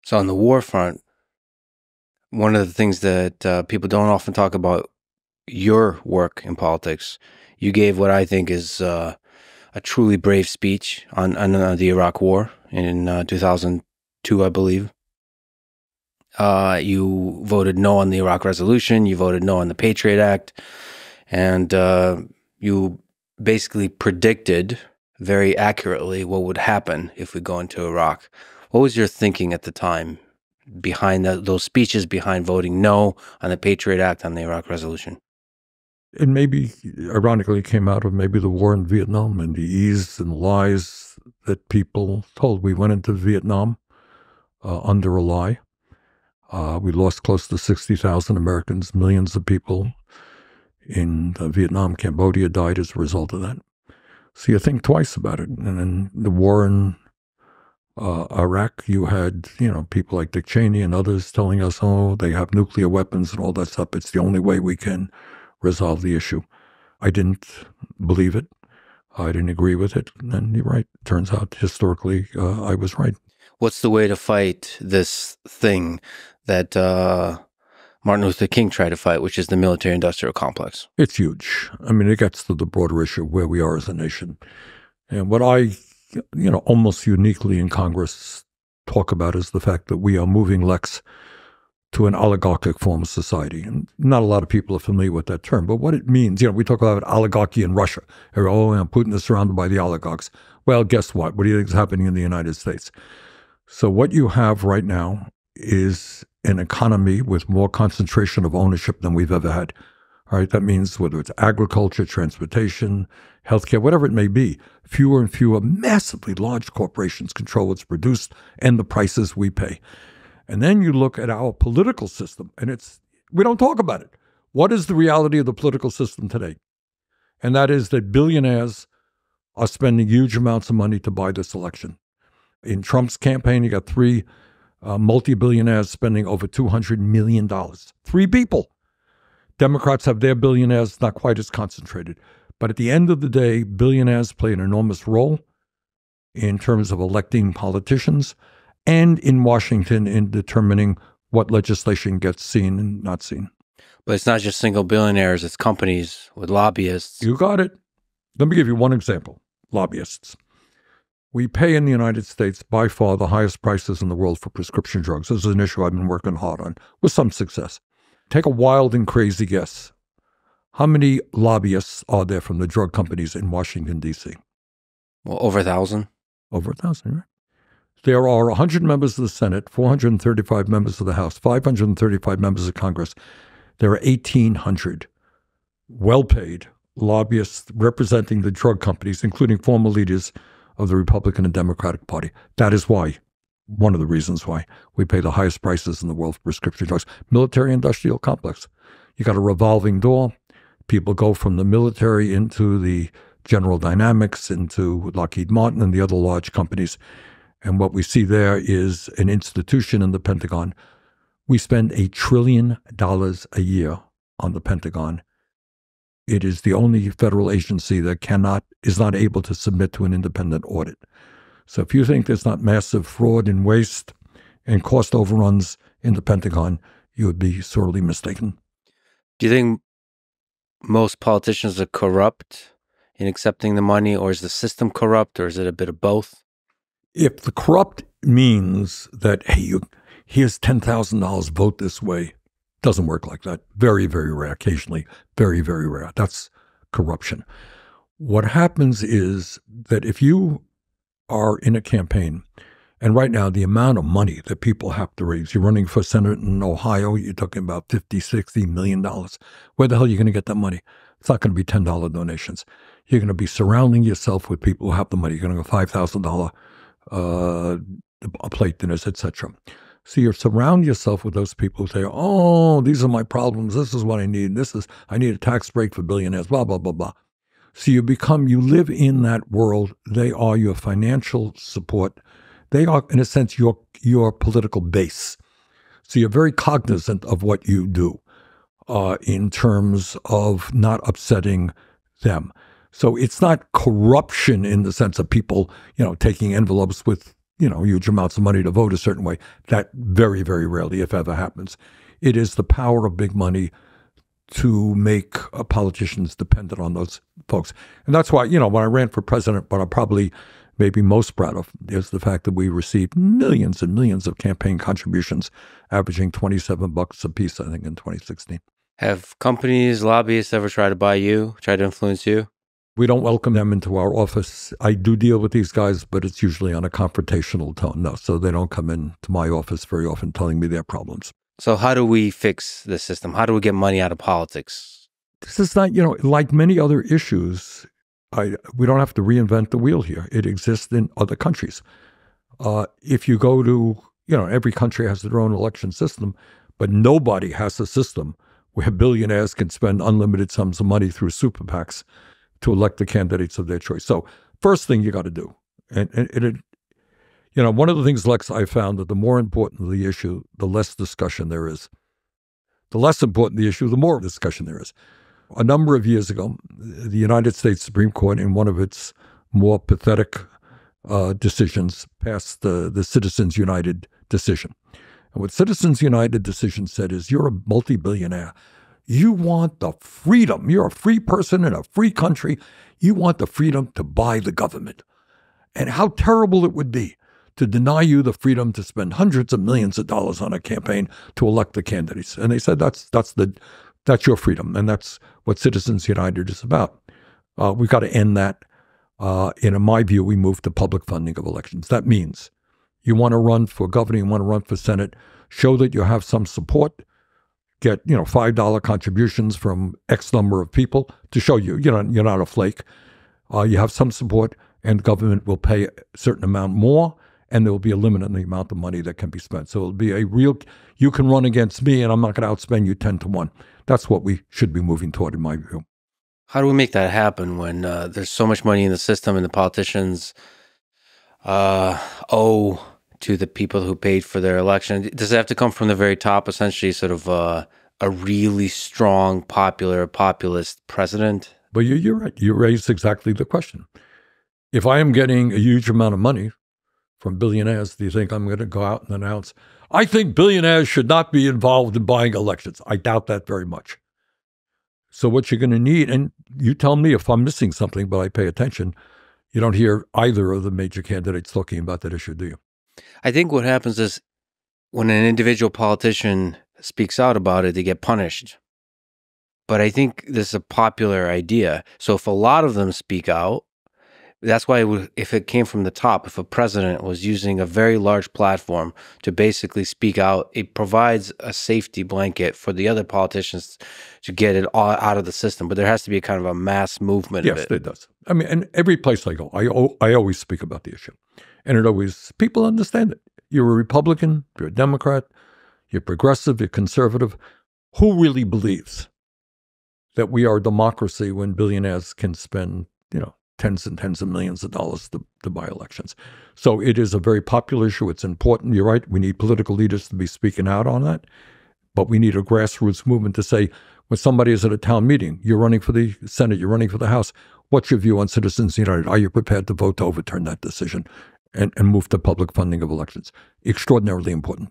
So on the war front, one of the things that people don't often talk about your work in politics, you gave what I think is a truly brave speech on the Iraq War in 2002, I believe. You voted no on the Iraq Resolution. You voted no on the Patriot Act. And you basically predicted very accurately what would happen if we go into Iraq. What was your thinking at the time behind those speeches, behind voting no on the Patriot Act, on the Iraq Resolution? It maybe, ironically, came out of maybe the war in Vietnam and the ease and lies that people told. We went into Vietnam under a lie. We lost close to 60,000 Americans, millions of people in Vietnam. Cambodia died as a result of that. So you think twice about it. And in the war in Iraq, you had, people like Dick Cheney and others telling us, oh, they have nuclear weapons and all that stuff. It's the only way we can resolve the issue. I didn't believe it. I didn't agree with it. And you're right. Turns out, historically, I was right. What's the way to fight this thing that Martin Luther King tried to fight, which is the military-industrial complex? It's huge. I mean, it gets to the broader issue of where we are as a nation. And what I, almost uniquely in Congress talk about is the fact that we are moving, Lex, to an oligarchic form of society. And not a lot of people are familiar with that term, but what it means, we talk about oligarchy in Russia. Putin is surrounded by the oligarchs. Well, guess what? What do you think is happening in the United States? So what you have right now is an economy with more concentration of ownership than we've ever had. All right, that means whether it's agriculture, transportation, healthcare, whatever it may be, fewer and fewer massively large corporations control what's produced and the prices we pay. And then you look at our political system, and we don't talk about it. What is the reality of the political system today? And that is that billionaires are spending huge amounts of money to buy this election. In Trump's campaign, you got three multi-billionaires spending over $200 million. Three people. Democrats have their billionaires not quite as concentrated. But at the end of the day, billionaires play an enormous role in terms of electing politicians and in Washington in determining what legislation gets seen and not seen. But it's not just single billionaires, it's companies with lobbyists. You got it. Let me give you one example. Lobbyists. We pay in the United States by far the highest prices in the world for prescription drugs. This is an issue I've been working hard on with some success. Take a wild and crazy guess. How many lobbyists are there from the drug companies in Washington, D.C.? Well, over 1,000. Over 1,000, right? There are 100 members of the Senate, 435 members of the House, 535 members of Congress. There are 1,800 well-paid lobbyists representing the drug companies, including former leaders of the Republican and Democratic Party. That is why, one of the reasons why, we pay the highest prices in the world for prescription drugs. Military-industrial complex. You got a revolving door. People go from the military into the General Dynamics, into Lockheed Martin and the other large companies. And what we see there is an institution in the Pentagon. We spend $1 trillion a year on the Pentagon. It is the only federal agency that is not able to submit to an independent audit. So if you think there's not massive fraud and waste and cost overruns in the Pentagon, you would be sorely mistaken. Do you think most politicians are corrupt in accepting the money, or is the system corrupt, or is it a bit of both? If the corrupt means that, hey, here's $10,000, vote this way, doesn't work like that. Very, very rare. Occasionally, very, very rare. That's corruption. What happens is that if you are in a campaign, and right now the amount of money that people have to raise, you're running for Senate in Ohio, you're talking about $50, $60 million. Where the hell are you going to get that money? It's not going to be $10 donations. You're going to be surrounding yourself with people who have the money. You're going to go $5,000 plate dinners, etc. So you surround yourself with those people who say, oh, these are my problems. This is what I need. I need a tax break for billionaires, blah, blah, blah, blah. So you live in that world. They are your financial support. They are, in a sense, your political base. So you're very cognizant of what you do in terms of not upsetting them. So it's not corruption in the sense of people, taking envelopes with huge amounts of money to vote a certain way. That very, very rarely, if ever, happens. It is the power of big money to make politicians dependent on those folks. And that's why, when I ran for president, what I'm probably maybe most proud of is the fact that we received millions and millions of campaign contributions, averaging $27 a piece, I think, in 2016. Have companies, lobbyists ever tried to buy you, try to influence you? We don't welcome them into our office. I do deal with these guys, but it's usually on a confrontational tone. No, so they don't come into my office very often telling me their problems. So how do we fix the system? How do we get money out of politics? This is not, like many other issues, we don't have to reinvent the wheel here. It exists in other countries. If you go to, every country has their own election system, but nobody has a system where billionaires can spend unlimited sums of money through super PACs to elect the candidates of their choice. So first thing you got to do, and one of the things, Lex, I found that the more important the issue, the less discussion there is. The less important the issue, the more discussion there is. A number of years ago, the United States Supreme Court, in one of its more pathetic decisions, passed the Citizens United decision. And what Citizens United decision said is, you're a multi-billionaire. You want the freedom. You're a free person in a free country. You want the freedom to buy the government. And how terrible it would be to deny you the freedom to spend hundreds of millions of dollars on a campaign to elect the candidates. And they said that's your freedom, and that's what Citizens United is about. We've got to end that. In my view, we move to public funding of elections. That means you want to run for governor, you want to run for Senate, show that you have some support, get $5 contributions from X number of people to show you're not a flake. You have some support, and government will pay a certain amount more, and there will be a limit on the amount of money that can be spent. So it'll be a real, you can run against me, and I'm not going to outspend you 10 to 1. That's what we should be moving toward, in my view. How do we make that happen when there's so much money in the system and the politicians owe to the people who paid for their election? Does it have to come from the very top, essentially sort of a really strong, populist president? But you're right. You raised exactly the question. If I am getting a huge amount of money from billionaires, do you think I'm going to go out and announce, I think billionaires should not be involved in buying elections? I doubt that very much. So what you're going to need, and you tell me if I'm missing something, but I pay attention, you don't hear either of the major candidates talking about that issue, do you? I think what happens is when an individual politician speaks out about it, they get punished. But I think this is a popular idea. So if a lot of them speak out, that's why if it came from the top, if a president was using a very large platform to basically speak out, it provides a safety blanket for the other politicians to get it all out of the system. But there has to be a kind of a mass movement of it. Yes, it does. I mean, and every place I go, I always speak about the issue. And people understand it. You're a Republican, you're a Democrat, you're progressive, you're conservative. Who really believes that we are a democracy when billionaires can spend, tens and tens of millions of dollars to buy elections? So it is a very popular issue. It's important. You're right. We need political leaders to be speaking out on that. But we need a grassroots movement to say, when somebody is at a town meeting, you're running for the Senate, you're running for the House, what's your view on Citizens United? Are you prepared to vote to overturn that decision and move to public funding of elections? Extraordinarily important.